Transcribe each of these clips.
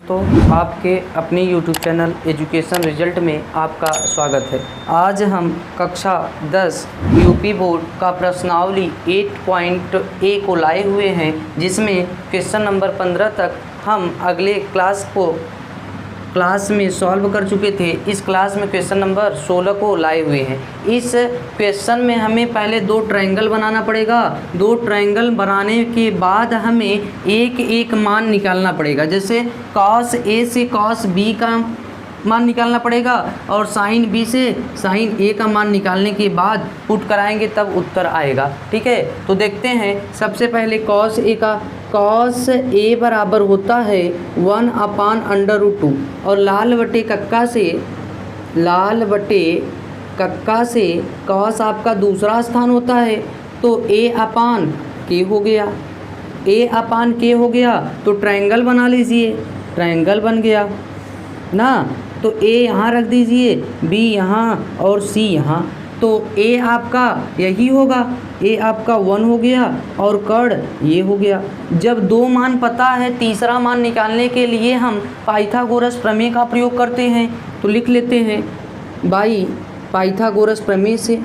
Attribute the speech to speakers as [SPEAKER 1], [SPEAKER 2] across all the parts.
[SPEAKER 1] तो आपके अपने YouTube चैनल एजुकेशन रिजल्ट में आपका स्वागत है। आज हम कक्षा 10 यूपी बोर्ड का प्रश्नावली 8.A को लाए हुए हैं, जिसमें क्वेश्चन नंबर 15 तक हम अगले क्लास में सॉल्व कर चुके थे। इस क्लास में क्वेश्चन नंबर 16 को लाए हुए हैं। इस क्वेश्चन में हमें पहले दो ट्रायंगल बनाना पड़ेगा। दो ट्रायंगल बनाने के बाद हमें एक एक मान निकालना पड़ेगा। जैसे cos A से cos B का मान निकालना पड़ेगा और sin B से sin A का मान निकालने के बाद पुट कराएंगे, तब उत्तर आएगा। ठीक है, तो देखते हैं। सबसे पहले cos A बराबर होता है 1/√2 और लाल बटे कक्का से cos आपका दूसरा स्थान होता है, तो A/K हो गया। A/K हो गया तो ट्रायंगल बना लीजिए। ट्रायंगल बन गया ना, तो A यहाँ रख दीजिए, B यहाँ और C यहाँ। तो A आपका यही होगा, A आपका 1 हो गया और कर्ण ये हो गया। जब दो मान पता है, तीसरा मान निकालने के लिए हम पाइथागोरस प्रमेय का प्रयोग करते हैं। तो लिख लेते हैं बाई पाइथागोरस प्रमेय से।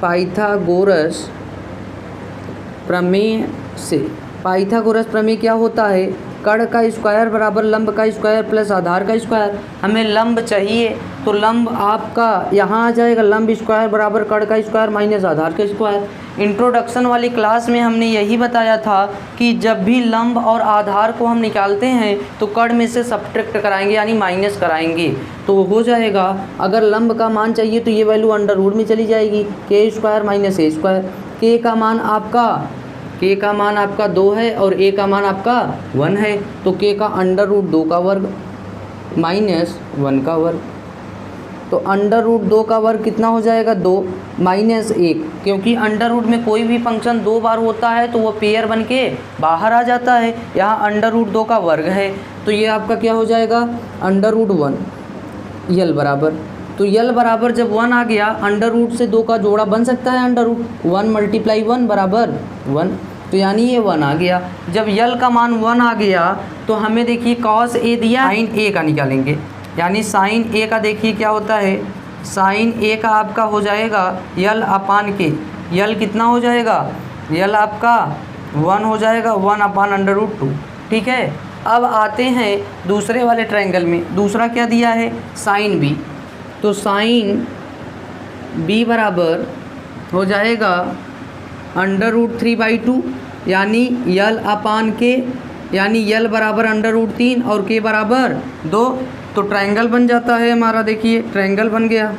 [SPEAKER 1] पाइथागोरस प्रमेय क्या होता है? कर्ण का स्क्वायर बराबर लंब का स्क्वायर प्लस आधार का स्क्वायर। हमें लंब चाहिए तो लंब आपका यहाँ आ जाएगा, लंब स्क्वायर बराबर कर्ण का स्क्वायर माइनस आधार का स्क्वायर। इंट्रोडक्शन वाली क्लास में हमने यही बताया था कि जब भी लंब और आधार को हम निकालते हैं तो कर्ण में से सब्ट्रैक्ट कराएंगे, यानी माइनस कराएंगे, तो हो जाएगा। अगर लंब का मान चाहिए तो ये वैल्यू अंडर रूट में चली जाएगी, k² माइनस a²। k का मान आपका 2 है और a का मान आपका 1 है, तो k का अंडर रूट 2 का वर्ग माइनस 1 का वर्ग। तो अंडर रूट 2 का वर्ग कितना हो जाएगा? 2 माइनस 1, क्योंकि अंडर रूट में कोई भी फंक्शन 2 बार होता है तो वो पेयर बन के बाहर आ जाता है। यहाँ अंडर रूट 2 का वर्ग है, तो ये आपका क्या हो जाएगा? अंडर रूट 1 यल बराबर। तो यल बराबर जब 1 आ गया, अंडर रूट से 2 का जोड़ा बन सकता है। अंडर रूट 1 × 1 बराबर 1, तो यानी ये 1 आ गया। जब यल का मान 1 आ गया तो हमें देखिए cos A दिया, sin A का निकालेंगे। यानी sin A का देखिए क्या होता है, sin A का आपका हो जाएगा यल/K। यल कितना हो जाएगा? यल आपका 1 हो जाएगा, 1/√2। ठीक है, अब आते हैं दूसरे वाले ट्रायंगल में। दूसरा क्या दिया है? sin B। तो sin B बराबर हो जाएगा √3/2, यानी यल/K, यानी यल बराबर √3 और K बराबर 2। तो ट्रायंगल बन जाता है हमारा। देखिए ट्रायंगल बन गया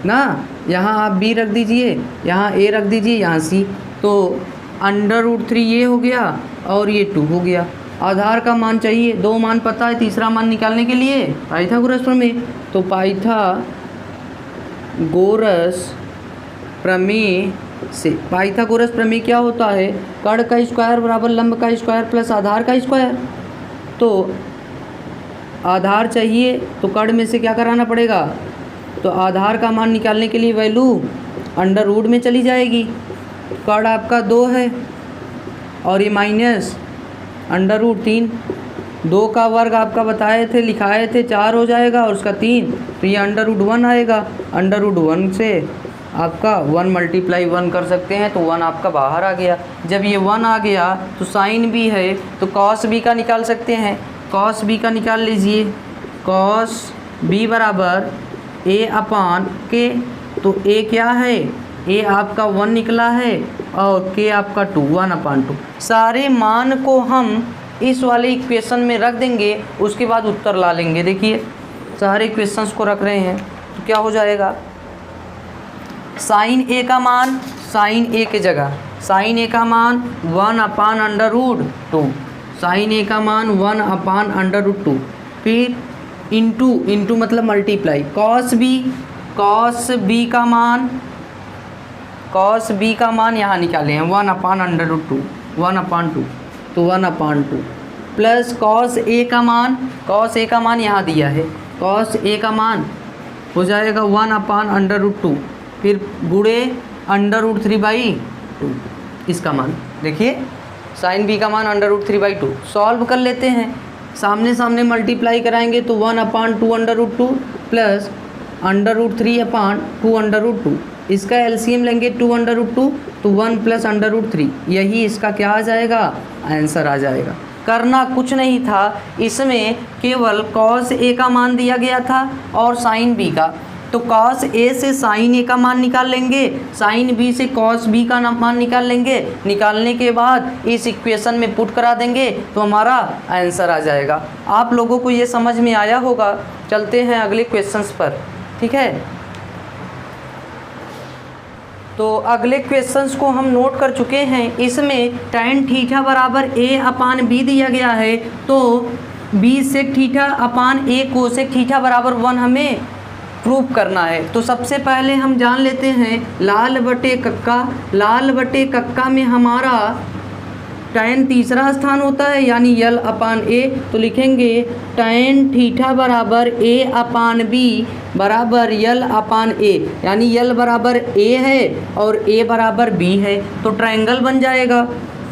[SPEAKER 1] ना। यहाँ आप B रख दीजिए, यहाँ A रख दीजिए, यहाँ C। तो √3 ये हो गया और ये 2 हो गया। आधार का मान चाहिए, दो मान पता है, तीसरा मान निकालने के लिए पाइथागोरस प्रमेय। तो पाइथागोरस प्रमेय क्या होता है? कर्ण का स्क्वायर बराबर लंब का स्क्वायर प्लस आधार का स्क्वायर। तो आधार चाहिए तो कर्ण में से क्या कराना पड़ेगा? तो आधार का मान निकालने के लिए वैल्यू अंडर रूट में चली जाएगी। कर्ण आपका 2 है और ये माइनस √3। 2 का वर्ग आपका लिखाए थे 4 हो जाएगा और उसका 3, तो ये √1 आएगा। √1 से आपका 1 × 1 कर सकते हैं, तो 1 आपका बाहर आ गया। जब ये 1 आ गया तो sin B है, तो cos B का निकाल सकते हैं। cos B का निकाल लीजिए। cos B बराबर A/K। तो A क्या है? A आपका 1 निकला है और K आपका 2, 1/2। सारे मान को हम इस वाले इक्वेशन में रख देंगे, उसके बाद उत्तर ला लेंगे। देखिए सारे इक्वेशंस को रख रहे हैं तो क्या हो जाएगा? sin A का मान, sin A की जगह sin A का मान 1/√2, sin A का मान 1/√2, फिर इंटू मतलब मल्टीप्लाई। cos B का मान यहाँ निकाले हैं 1/√2, 1/2, तो 1/2 प्लस cos A का मान यहाँ दिया है। cos A का मान हो जाएगा 1/√2, फिर गुणे √3/2 इसका मान। देखिए sin B का मान √3/2 सॉल्व कर लेते हैं। सामने सामने मल्टीप्लाई कराएंगे तो 1/2√2 प्लस √3/2√2। इसका एलसीएम लेंगे 2√2 तो 1 प्लस √3। यही इसका क्या आ जाएगा, आंसर आ जाएगा। करना कुछ नहीं था, इसमें केवल cos A का मान दिया गया था और sin B का, तो cos A से sin A का मान निकाल लेंगे, sin B से cos B का मान निकाल लेंगे। निकालने के बाद इस इक्वेशन में पुट करा देंगे तो हमारा आंसर आ जाएगा। आप लोगों को ये समझ में आया होगा। चलते हैं अगले क्वेश्चंस पर, ठीक है। तो अगले क्वेश्चंस को हम नोट कर चुके हैं। इसमें tan थीटा बराबर A/B दिया गया है, तो B sec theta upon A cosec theta बराबर 1 हमें प्रूव करना है। तो सबसे पहले हम जान लेते हैं लाल बटे कक्का। लाल बटे कक्का में हमारा tan तीसरा स्थान होता है यानी L/A, तो लिखेंगे tan थीटा बराबर A/B बराबर L/A, यानी L बराबर A है और A बराबर B है, तो ट्रायंगल बन जाएगा।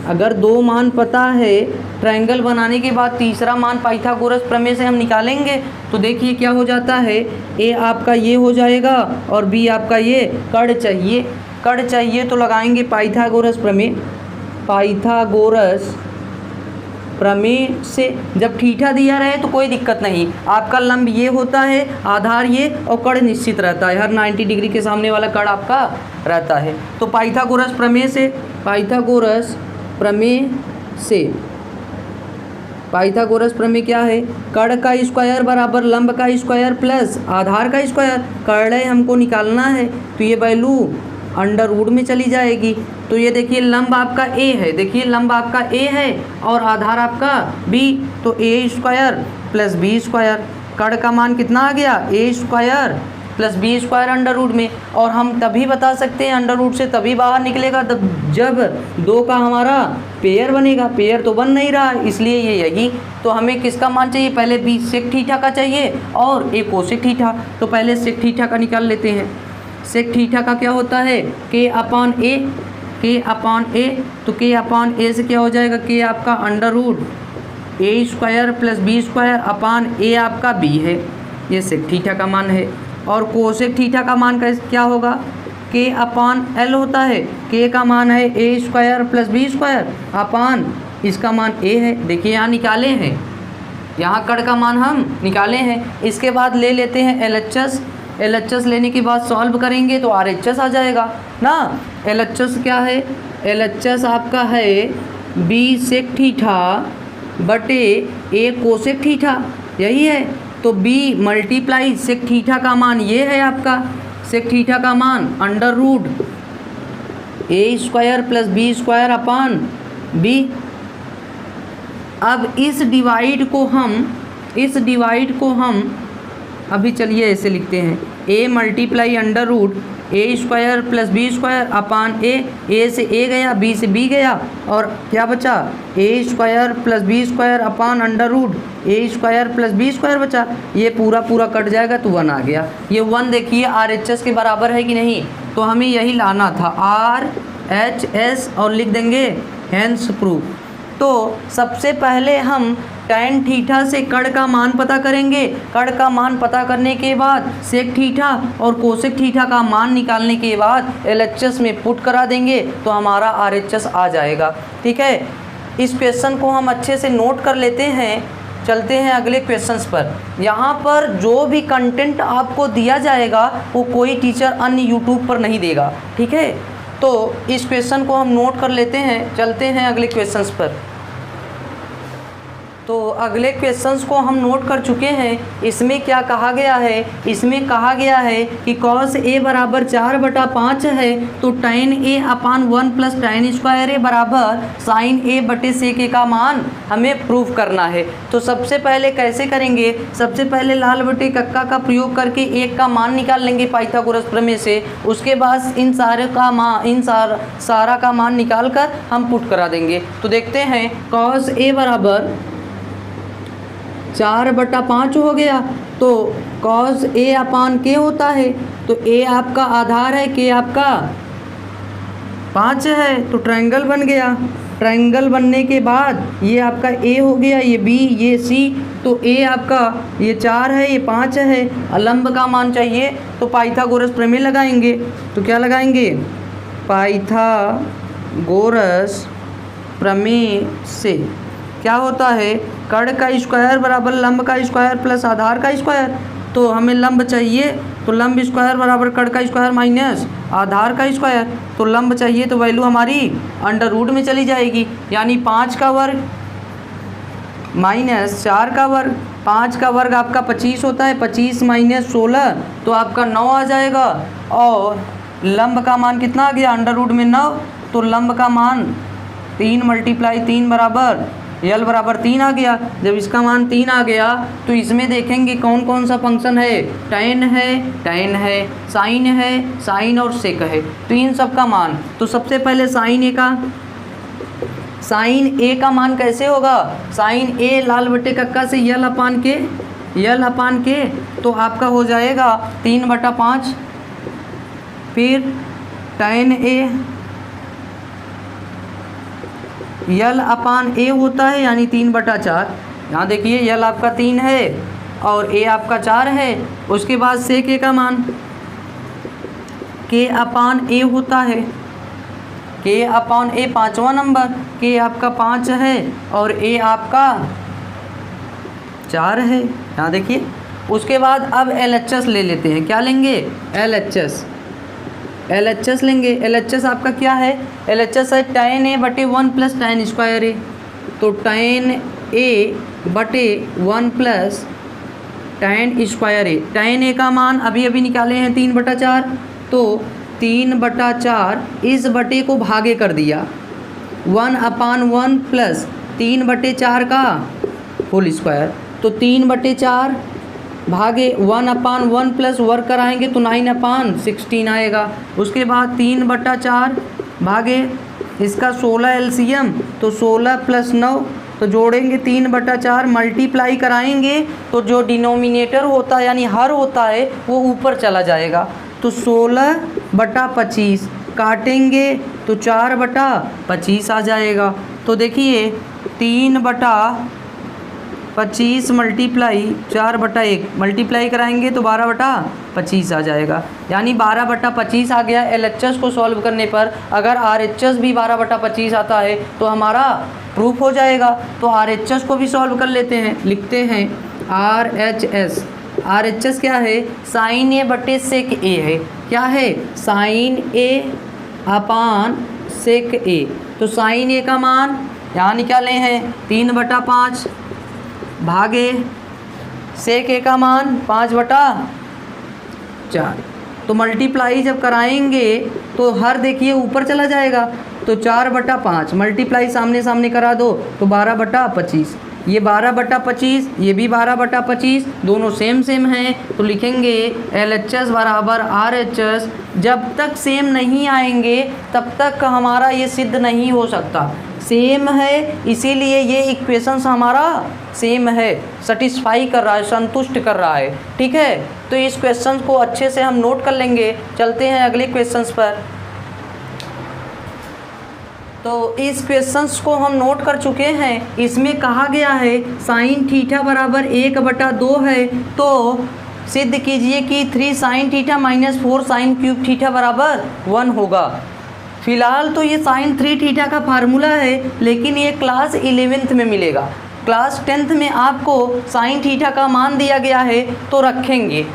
[SPEAKER 1] अगर दो मान पता है, ट्रायंगल बनाने के बाद तीसरा मान पाइथागोरस प्रमेय से हम निकालेंगे तो देखिए क्या हो जाता है, A आपका ये हो जाएगा और B आपका ये। कड़ चाहिए तो लगाएंगे पाइथागोरस प्रमेय। पाइथागोरस प्रमेय से जब थीटा दिया रहे तो कोई दिक्कत नहीं, आपका लंब ये होता है, आधार ये और कड़ निश्चित रहता है। हर 90 डिग्री के सामने वाला कड़ आपका रहता है। तो पाइथागोरस प्रमेय से पाइथागोरस प्रमेय क्या है, कड़ का स्क्वायर बराबर लंब का स्क्वायर प्लस आधार का स्क्वायर। कड़ हमको निकालना है तो ये वैल्यू अंडर रूट में चली जाएगी। तो ये देखिए लंब आपका A है, देखिए लंब आपका A है और आधार आपका B, तो A² प्लस B²। कड़ का मान कितना आ गया, A² plus B² under root में। और हम तभी बता सकते हैं अंडर रूट से तभी बाहर निकलेगा जब दो का हमारा पेयर बनेगा। पेयर तो बन नहीं रहा, इसलिए ये यही। तो हमें किसका मान चाहिए, पहले B सेक थीटा का चाहिए और A कोसेक थीटा। तो पहले सेक थीटा का निकाल लेते हैं। सेक थीटा का क्या होता है, K/A, तो K/A से क्या हो जाएगा, K आपका under root A² plus B² upon A आपका B है, ये सेक थीटा का मान है। और कोसेक थीटा का मान क्या होगा, K/L होता है। K का मान है A² प्लस B² अपान इसका मान A है। देखिए यहाँ निकाले हैं, यहाँ कड़ का मान हम निकाले हैं। इसके बाद ले लेते हैं LHS लेने के बाद सॉल्व करेंगे तो RHS आ जाएगा ना। LHS क्या है, LHS आपका है B सेक थीटा बटे A कोसेक थीटा, यही है। तो B मल्टीप्लाई सेक थीटा का मान ये है आपका, सेक थीटा का मान under root A² plus B² upon B। अब इस डिवाइड को हम अभी चलिए ऐसे लिखते हैं, A multiply under root A² plus B² upon A से A गया, B से B गया और क्या बचा, A² plus B² upon under root A² plus B² बचा। ये पूरा कट जाएगा तो 1 आ गया। ये 1 देखिए RHS के बराबर है कि नहीं, तो हमें यही लाना था, RHS और लिख देंगे हेंस प्रूफ। तो सबसे पहले हम tan थीटा से कड़ का मान पता करेंगे। कड़ का मान पता करने के बाद सेक थीटा और कोसेक थीटा का मान निकालने के बाद LHS में पुट करा देंगे तो हमारा RHS आ जाएगा। ठीक है, इस क्वेश्चन को हम अच्छे से नोट कर लेते हैं। चलते हैं अगले क्वेश्चंस पर। यहाँ पर जो भी कंटेंट आपको दिया जाएगा वो कोई टीचर अन्य यूट्यूब पर नहीं देगा। ठीक है, तो इस क्वेश्चन को हम नोट कर लेते हैं। चलते हैं अगले क्वेश्चंस पर। तो अगले क्वेश्चंस को हम नोट कर चुके हैं। इसमें क्या कहा गया है, इसमें कहा गया है कि cos A बराबर 4/5 है, तो tan A upon 1 plus tan square A बराबर sin A बटे sec A का मान हमें प्रूव करना है। तो सबसे पहले कैसे करेंगे, सबसे पहले लाल बटे कक्का का प्रयोग करके एक का मान निकाल लेंगे पाइथागोरस प्रमेय से। उसके बाद इन सारा का मान निकाल कर हम पुट करा देंगे। तो देखते हैं cos A बराबर 4/5 हो गया, तो cos A अपान K होता है। तो A आपका आधार है, K आपका 5 है, तो ट्रायंगल बन गया। ट्रायंगल बनने के बाद ये आपका ए हो गया, ये बी, ये सी, तो ए आपका ये 4 है, ये 5 है, लंब का मान चाहिए तो पाइथागोरस प्रमेय लगाएंगे। तो क्या लगाएंगे? पाइथागोरस प्रमेय से क्या होता है? कर्ण का स्क्वायर बराबर लंब का स्क्वायर प्लस आधार का स्क्वायर। तो हमें लंब चाहिए तो लंब स्क्वायर बराबर कर्ण का स्क्वायर माइनस आधार का स्क्वायर। तो लंब चाहिए तो वैल्यू हमारी अंडर रूट में चली जाएगी, यानी 5 का वर्ग माइनस 4 का वर्ग। 5 का वर्ग आपका 25 होता है, 25 माइनस 16 तो आपका 9 आ जाएगा। और लंब का मान कितना आ गया? अंडर रूट में 9। तो लंब का मान 3 मल्टीप्लाई 3 बराबर यल बराबर 3 आ गया। जब इसका मान 3 आ गया तो इसमें देखेंगे कौन कौन सा फंक्शन है। tan है, साइन और सेक है, तो इन सब का मान। तो सबसे पहले साइन ए का मान कैसे होगा? साइन ए लाल बटे कक्का से यल अपान के तो आपका हो जाएगा 3/5। फिर tan ए यल अपान ए होता है, यानी 3/4। यहाँ देखिए यल आपका 3 है और ए आपका 4 है। उसके बाद सेक ए का मान के अपान ए होता है, के अपान ए 5वां नंबर, के आपका 5 है और ए आपका 4 है। यहाँ देखिए। उसके बाद अब LHS ले लेते हैं। क्या लेंगे? LHS लेंगे। LHS आपका क्या है? LHS है tan ए बटे 1 प्लस tan स्क्वायर ए। तो tan ए बटे 1 प्लस tan स्क्वायर ए। tan ए का मान अभी निकाले हैं 3/4। तो 3/4 इस बटे को भागे कर दिया 1/1 प्लस 3/4 का होल स्क्वायर। तो 3/4 भागे 1/1 प्लस वर्ग कराएंगे तो 9/16 आएगा। उसके बाद 3/4 भागे इसका 16 LCM, तो 16 प्लस 9 तो जोड़ेंगे 3/4, मल्टीप्लाई कराएंगे तो जो डिनोमिनेटर होता है यानी हर होता है वो ऊपर चला जाएगा। तो 16/25 काटेंगे तो 4/25 आ जाएगा। तो देखिए 3/25 मल्टीप्लाई 4/1 मल्टीप्लाई कराएंगे तो 12/25 आ जाएगा, यानी 12/25 आ गया। LHS को सॉल्व करने पर अगर RHS भी 12/25 आता है तो हमारा प्रूफ हो जाएगा। तो RHS को भी सॉल्व कर लेते हैं। लिखते हैं RHS क्या है? साइन ए बटे सेक ए है। क्या है? Sign A upon sec A. तो साइन ए का मान यहाँ निकाले हैं 3/5 भागे सेक ए का मान 5/4। तो मल्टीप्लाई जब कराएंगे तो हर देखिए ऊपर चला जाएगा। तो 4/5 मल्टीप्लाई सामने सामने करा दो तो 12/25। ये 12/25, ये भी 12/25, दोनों सेम हैं। तो लिखेंगे LHS बराबर RHS। जब तक सेम नहीं आएंगे तब तक हमारा ये सिद्ध नहीं हो सकता। सेम है इसीलिए ये इक्वेशंस हमारा सेम है, सेटिस्फाई कर रहा है, संतुष्ट कर रहा है। ठीक है, तो इस क्वेश्चन को अच्छे से हम नोट कर लेंगे। चलते हैं अगले क्वेश्चंस पर। तो इस क्वेश्चंस को हम नोट कर चुके हैं। इसमें कहा गया है साइन थीटा बराबर 1/2 है। तो सिद्ध कीजिए कि 3 sine theta minus 4 sine cube theta बराबर 1 होगा। फिलहाल तो ये साइन 3 थीटा का फार्मूला है, लेकिन ये क्लास 11th में मिलेगा। क्लास 10th में आपको साइन थीटा का मान दिया गया है तो रखेंगे।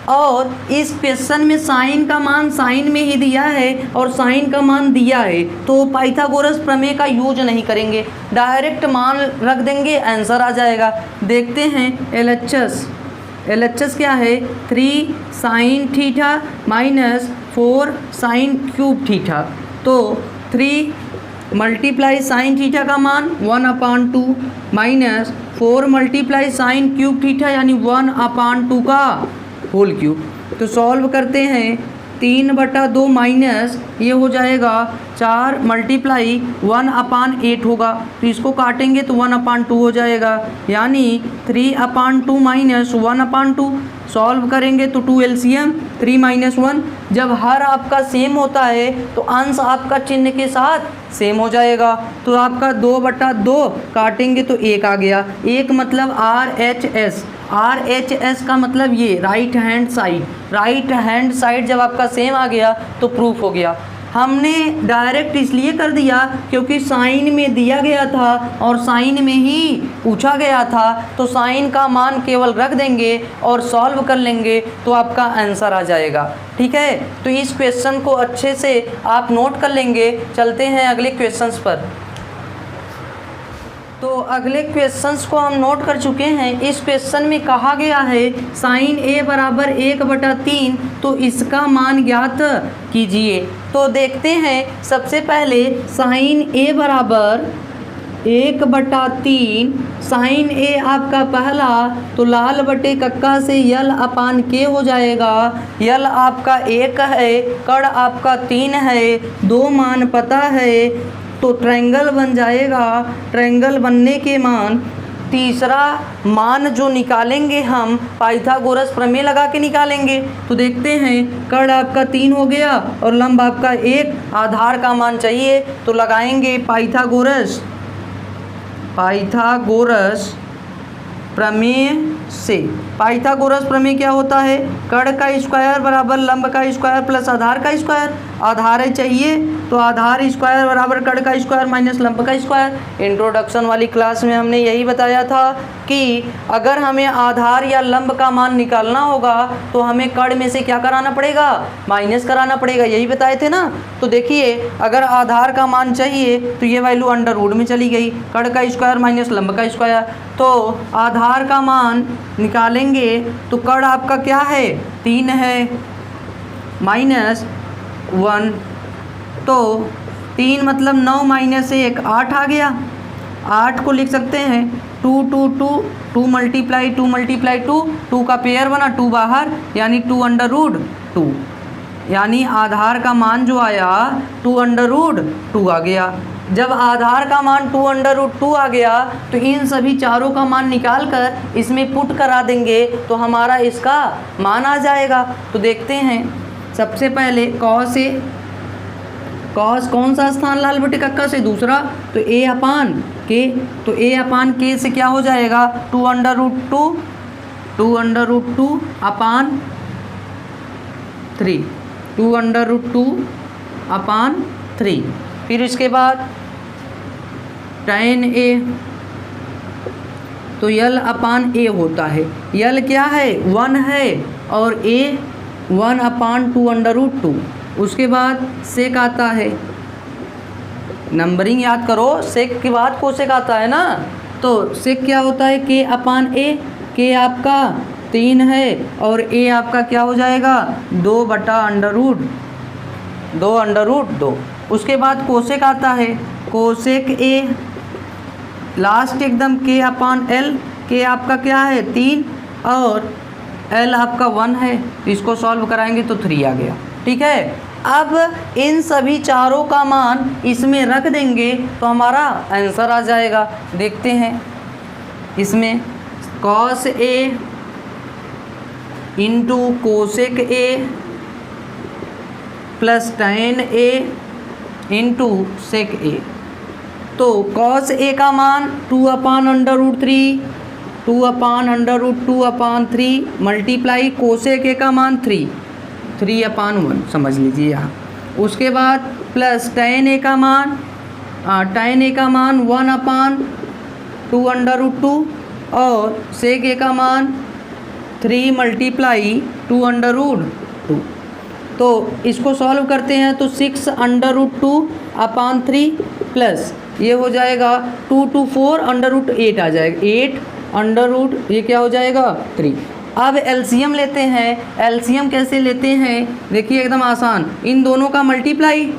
[SPEAKER 1] और इस क्वेश्चन में साइन का मान साइन में ही दिया है और साइन का मान दिया है, तो पाइथागोरस प्रमेय का यूज नहीं करेंगे, डायरेक्ट मान रख देंगे, आंसर आ जाएगा। देखते हैं LHS क्या है? 3 sine theta minus 4 sine cube theta. तो 3 मल्टीप्लाई साइन थीटा का मान 1/2 minus 4 multiply sine cube theta यानी 1/2 का होल क्यूब। तो सॉल्व करते हैं 3/2 माइनस ये हो जाएगा 4 मल्टीप्लाई 1/8 होगा। तो इसको काटेंगे तो 1/2 हो जाएगा, यानी 3/2 माइनस 1/2। सॉल्व करेंगे तो 2 LCM 3 - 1। जब हर आपका सेम होता है तो अंश आपका चिन्ह के साथ सेम हो जाएगा। तो आपका 2/2 काटेंगे तो 1 आ गया। 1 मतलब RHS। RHS का मतलब ये right hand side. Right hand side जब आपका सेम आ गया तो प्रूफ हो गया। हमने डायरेक्ट इसलिए कर दिया क्योंकि साइन में दिया गया था और साइन में ही पूछा गया था, तो साइन का मान केवल रख देंगे और सॉल्व कर लेंगे तो आपका आंसर आ जाएगा। ठीक है, तो इस क्वेश्चन को अच्छे से आप नोट कर लेंगे। चलते हैं अगले क्वेश्चंस पर। तो अगले क्वेश्चंस को हम नोट कर चुके हैं। इस क्वेश्चन में कहा गया है साइन A बराबर 1/3, तो इसका मान ज्ञात कीजिए। तो देखते हैं, सबसे पहले साइन A बराबर 1/3। साइन A आपका पहला तो लाल बटे कक्का से यल अपान के हो जाएगा। यल आपका 1 है, कड़ आपका 3 है, 2 मान पता है तो ट्रायंगल बन जाएगा। ट्रायंगल बनने के मान तीसरा मान जो निकालेंगे हम पाइथागोरस प्रमेय लगा के निकालेंगे। तो देखते हैं, कड़ आपका 3 हो गया और लंब आपका 1, आधार का मान चाहिए तो लगाएंगे पाइथागोरस प्रमेय से। पाइथागोरस प्रमेय क्या होता है? कड़ का स्क्वायर बराबर लंब का स्क्वायर प्लस आधार का स्क्वायर। आधार चाहिए तो आधार स्क्वायर बराबर कड़ का स्क्वायर माइनस लंब का स्क्वायर। इंट्रोडक्शन वाली क्लास में हमने यही बताया था कि अगर हमें आधार या लंब का मान निकालना होगा तो हमें कड़ में से क्या कराना पड़ेगा? माइनस कराना पड़ेगा। यही बताए थे ना। तो देखिए, अगर आधार का मान चाहिए तो ये वैल्यू अंडर रूट में चली गई, कड़ का स्क्वायर माइनस लंब का स्क्वायर। तो आधार का मान निकालेंगे तो कड़ आपका क्या है? 3 है माइनस 1, तो 3 मतलब 9 माइनस 1 8 आ गया। 8 को लिख सकते हैं 2 2 2 2 मल्टीप्लाई 2 मल्टीप्लाई 2, 2 का पेयर बना, 2 बाहर यानी 2√2, यानी आधार का मान जो आया 2√2 आ गया। जब आधार का मान 2√2 आ गया तो इन सभी चारों का मान निकाल कर इसमें पुट करा देंगे तो हमारा इसका मान आ जाएगा। तो देखते हैं, सबसे पहले कॉस ए, कॉस कौन सा स्थान लाल बटे कक्का से? दूसरा, तो A अपान के, तो A अपान के से क्या हो जाएगा? 2√2 अपान 3, 2√2 अपान 3। फिर इसके बाद tan A, तो यल अपान A होता है। यल क्या है? 1 है और A 1 अपान 2√2। उसके बाद सेक आता है, नंबरिंग याद करो, सेक के बाद कोसेक आता है ना। तो सेक क्या होता है? के अपान ए। के आपका 3 है और ए आपका क्या हो जाएगा? 2/√2। उसके बाद कोसेक आता है, कोसेक ए लास्ट एकदम के अपान एल। के आपका क्या है? 3 और एल आपका 1 है। इसको सॉल्व कराएंगे तो 3 आ गया। ठीक है, अब इन सभी चारों का मान इसमें रख देंगे तो हमारा आंसर आ जाएगा। देखते हैं, इसमें cos A into cosec A plus tan A into sec A. तो कॉस ए का मान 2/√3, 2/√2/3 मल्टीप्लाई कोसेक ए का मान 3/1 समझ लीजिए यहाँ। उसके बाद प्लस tan ए का मान 1/2√2 और सेक ए का मान 3 मल्टीप्लाई 2√2। तो इसको सॉल्व करते हैं तो 6√2/3 प्लस ये हो जाएगा 2 2 4√8 आ जाएगा, 8 ये क्या हो जाएगा? 3। अब एलसीएम लेते हैं। एलसीएम कैसे लेते हैं? देखिए, एकदम आसान, इन दोनों का मल्टीप्लाई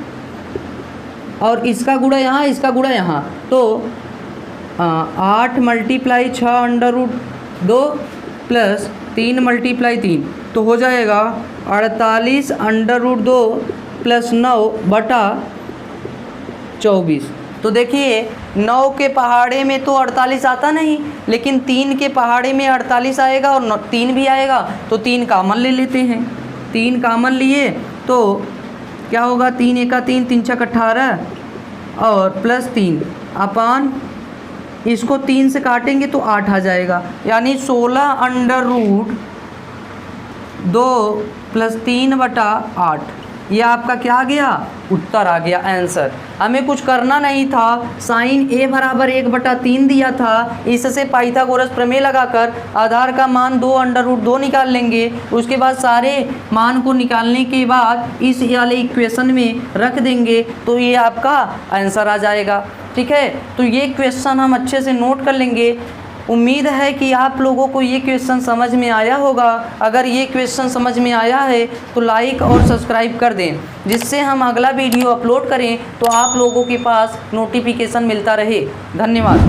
[SPEAKER 1] और इसका गुणा यहाँ, इसका गुणा यहाँ। तो 8 मल्टीप्लाई 6√2 प्लस 3 मल्टीप्लाई 3, तो हो जाएगा 48√2 प्लस 9/24। तो देखिए 9 के पहाड़े में तो 48 आता नहीं, लेकिन 3 के पहाड़े में 48 आएगा और 3 भी आएगा, तो 3 कॉमन ले लेते हैं। 3 कॉमन लिए तो क्या होगा, 3 एका 3, 3 छक 18 और प्लस 3 अपान, इसको 3 से काटेंगे तो 8 आ जाएगा, यानी 16√2 + 3/8। ये आपका क्या आ गया, उत्तर आ गया, आंसर। हमें कुछ करना नहीं था, साइन a बराबर 1/3 दिया था, इससे पाइथागोरस प्रमेय लगाकर आधार का मान 2√2 निकाल लेंगे। उसके बाद सारे मान को निकालने के बाद इस वाले इक्वेशन में रख देंगे, तो ये आपका आंसर आ जाएगा। ठीक है, तो ये क्वेश्चन हम अच्छे से नोट कर लेंगे। उम्मीद है कि आप लोगों को ये क्वेश्चन समझ में आया होगा। अगर ये क्वेश्चन समझ में आया है तो लाइक और सब्सक्राइब कर दें, जिससे हम अगला वीडियो अपलोड करें तो आप लोगों के पास नोटिफिकेशन मिलता रहे। धन्यवाद।